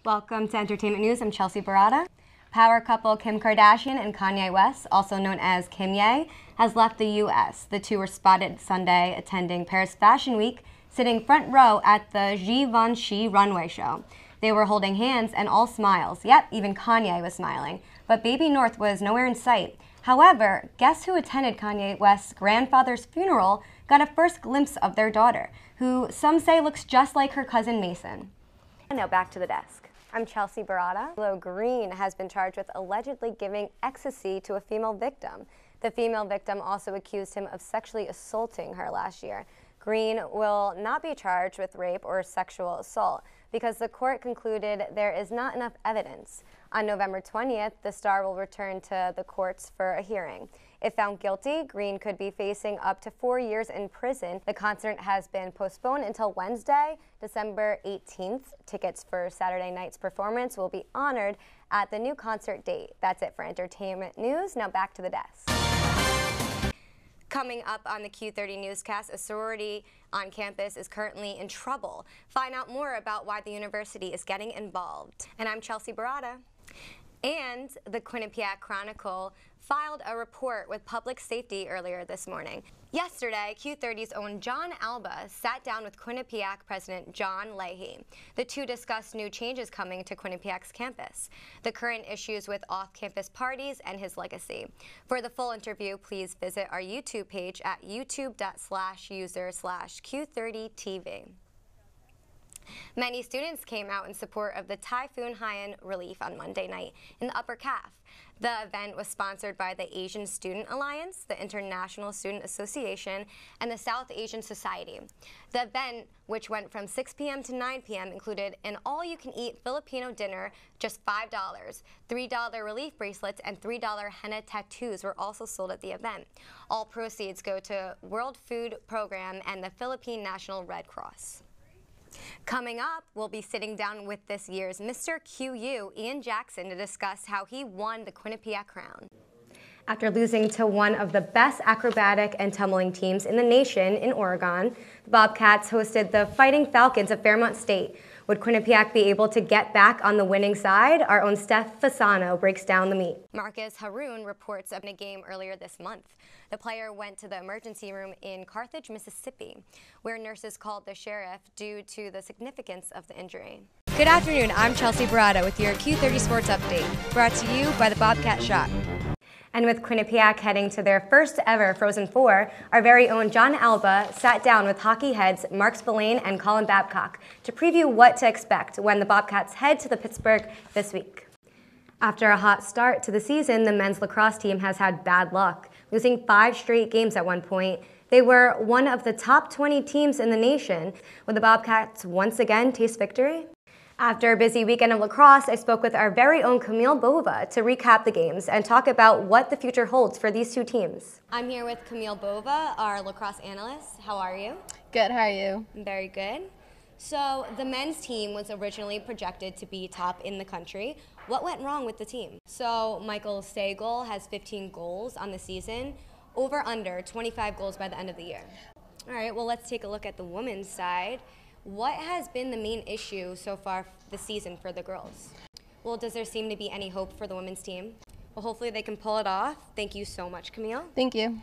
Welcome to Entertainment News. I'm Chelsea Baratta. Power couple Kim Kardashian and Kanye West, also known as Kim Ye, has left the U.S. The two were spotted Sunday attending Paris Fashion Week, sitting front row at the Givenchy runway show. They were holding hands and all smiles. Yep, even Kanye was smiling. But baby North was nowhere in sight. However, guess who attended Kanye West's grandfather's funeral got a first glimpse of their daughter, who some say looks just like her cousin Mason. And now back to the desk. I'm Chelsea Baratta. Willow Green has been charged with allegedly giving ecstasy to a female victim. The female victim also accused him of sexually assaulting her last year. Green will not be charged with rape or sexual assault because the court concluded there is not enough evidence. On November 20th, the star will return to the courts for a hearing. If found guilty, Green could be facing up to 4 years in prison. The concert has been postponed until Wednesday, December 18th. Tickets for Saturday night's performance will be honored at the new concert date. That's it for Entertainment News. Now back to the desk. Coming up on the Q30 newscast, a sorority on campus is currently in trouble. Find out more about why the university is getting involved. And I'm Chelsea Baratta. And the Quinnipiac Chronicle filed a report with public safety earlier this morning. Yesterday, Q30's own John Alba sat down with Quinnipiac President John Leahy. The two discussed new changes coming to Quinnipiac's campus, the current issues with off-campus parties, and his legacy. For the full interview, please visit our YouTube page at youtube.com/user/Q30TV. Many students came out in support of the Typhoon Haiyan relief on Monday night in the Upper Calf. The event was sponsored by the Asian Student Alliance, the International Student Association, and the South Asian Society. The event, which went from 6 p.m. to 9 p.m., included an all-you-can-eat Filipino dinner, just $5. $3 relief bracelets and $3 henna tattoos were also sold at the event. All proceeds go to World Food Program and the Philippine National Red Cross. Coming up, we'll be sitting down with this year's Mr. QU, Ian Jackson, to discuss how he won the Quinnipiac crown. After losing to one of the best acrobatic and tumbling teams in the nation in Oregon, the Bobcats hosted the Fighting Falcons of Fairmont State. Would Quinnipiac be able to get back on the winning side? Our own Steph Fasano breaks down the meat. Marcus Haroon reports of a game earlier this month. The player went to the emergency room in Carthage, Mississippi, where nurses called the sheriff due to the significance of the injury. Good afternoon, I'm Chelsea Baratta with your Q30 Sports Update, brought to you by the Bobcat Shop. And with Quinnipiac heading to their first ever Frozen Four, our very own John Alba sat down with hockey heads Mark Spillane and Colin Babcock to preview what to expect when the Bobcats head to the Pittsburgh this week. After a hot start to the season, the men's lacrosse team has had bad luck, losing 5 straight games at one point. They were one of the top 20 teams in the nation. Would the Bobcats once again taste victory? After a busy weekend of lacrosse, I spoke with our very own Camille Bova to recap the games and talk about what the future holds for these two teams. I'm here with Camille Bova, our lacrosse analyst. How are you? Good, how are you? Very good. So the men's team was originally projected to be top in the country. What went wrong with the team? So Michael Stagel has 15 goals on the season, over under 25 goals by the end of the year. All right, well, let's take a look at the women's side. What has been the main issue so far this season for the girls? Well, does there seem to be any hope for the women's team? Well, hopefully they can pull it off. Thank you so much, Camille. Thank you.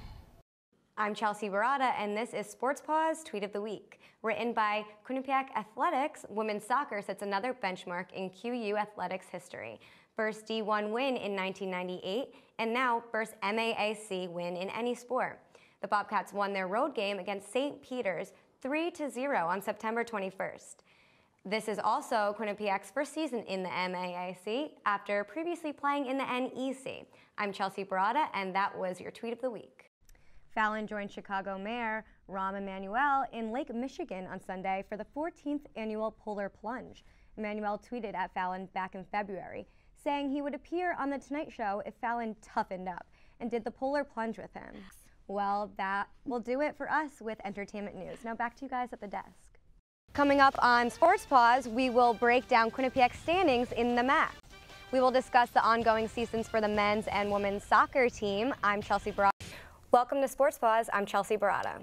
I'm Chelsea Baratta, and this is Sports Pause Tweet of the Week. Written by Quinnipiac Athletics, women's soccer sets another benchmark in QU athletics history. First D1 win in 1998, and now first MAAC win in any sport. The Bobcats won their road game against St. Peter's 3-0 on September 21st. This is also Quinnipiac's first season in the MAAC after previously playing in the NEC. I'm Chelsea Baratta, and that was your Tweet of the Week. Fallon joined Chicago Mayor Rahm Emanuel in Lake Michigan on Sunday for the 14th annual Polar Plunge. Emanuel tweeted at Fallon back in February, saying he would appear on The Tonight Show if Fallon toughened up and did the Polar Plunge with him. Well, that will do it for us with Entertainment News. Now back to you guys at the desk. Coming up on Sports Pause, we will break down Quinnipiac's standings in the MAC. We will discuss the ongoing seasons for the men's and women's soccer team. I'm Chelsea Baratta. Welcome to Sports Pause. I'm Chelsea Baratta.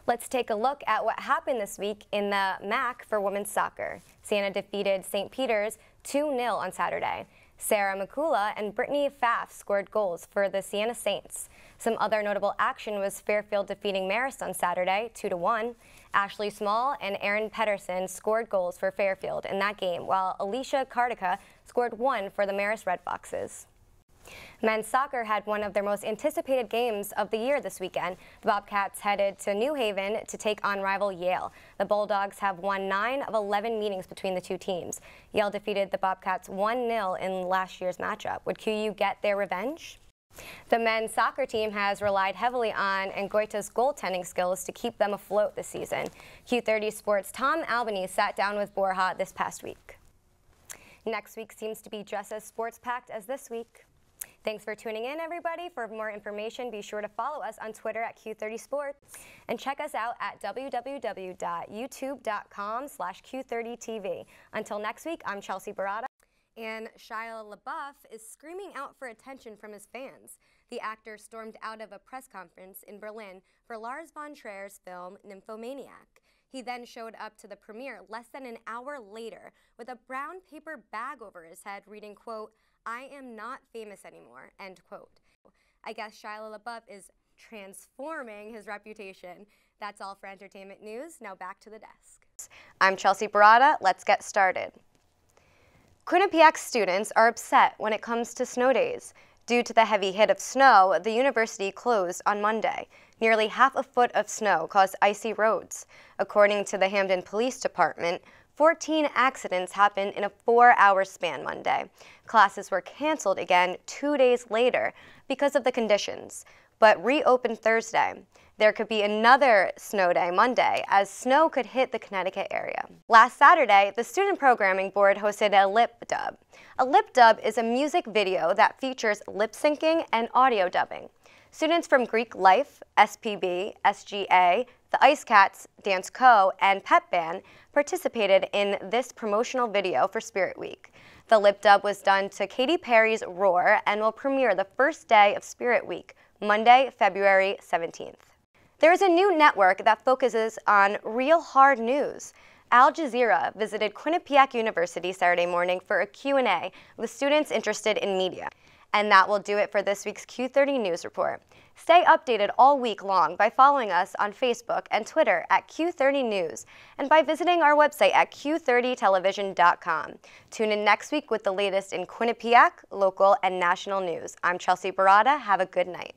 Let's take a look at what happened this week in the MAC for women's soccer. Siena defeated St. Peter's 2-0 on Saturday. Sarah McCula and Brittany Pfaff scored goals for the Siena Saints. Some other notable action was Fairfield defeating Marist on Saturday 2-1. Ashley Small and Erin Pedersen scored goals for Fairfield in that game, while Alicia Kartika scored one for the Marist Red Foxes. Men's soccer had one of their most anticipated games of the year this weekend. The Bobcats headed to New Haven to take on rival Yale. The Bulldogs have won 9 of 11 meetings between the two teams. Yale defeated the Bobcats 1-0 in last year's matchup. Would QU get their revenge? The men's soccer team has relied heavily on Ngoita's goaltending skills to keep them afloat this season. Q30 Sports' Tom Albany sat down with Borja this past week. Next week seems to be just as sports-packed as this week. Thanks for tuning in, everybody. For more information, be sure to follow us on Twitter at Q30 Sports and check us out at www.youtube.com/Q30TV. Until next week, I'm Chelsea Baratta. And Shia LaBeouf is screaming out for attention from his fans. The actor stormed out of a press conference in Berlin for Lars von Trier's film Nymphomaniac. He then showed up to the premiere less than an hour later with a brown paper bag over his head reading, quote, "I am not famous anymore," end quote. I guess Shia LaBeouf is transforming his reputation. That's all for entertainment news. Now back to the desk. I'm Chelsea Baratta. Let's get started. Quinnipiac students are upset when it comes to snow days. Due to the heavy hit of snow, the university closed on Monday. Nearly half a foot of snow caused icy roads. According to the Hamden Police Department, 14 accidents happened in a 4-hour span Monday. Classes were canceled again 2 days later because of the conditions, but reopened Thursday. There could be another snow day Monday, as snow could hit the Connecticut area. Last Saturday, the Student Programming Board hosted a lip dub. A lip dub is a music video that features lip syncing and audio dubbing. Students from Greek Life, SPB, SGA, the Ice Cats, Dance Co., and Pep Band participated in this promotional video for Spirit Week. The lip dub was done to Katy Perry's Roar and will premiere the first day of Spirit Week, Monday, February 17th. There is a new network that focuses on real hard news. Al Jazeera visited Quinnipiac University Saturday morning for a Q&A with students interested in media. And that will do it for this week's Q30 News Report. Stay updated all week long by following us on Facebook and Twitter at Q30 News and by visiting our website at q30television.com. Tune in next week with the latest in Quinnipiac, local, and national news. I'm Chelsea Baratta. Have a good night.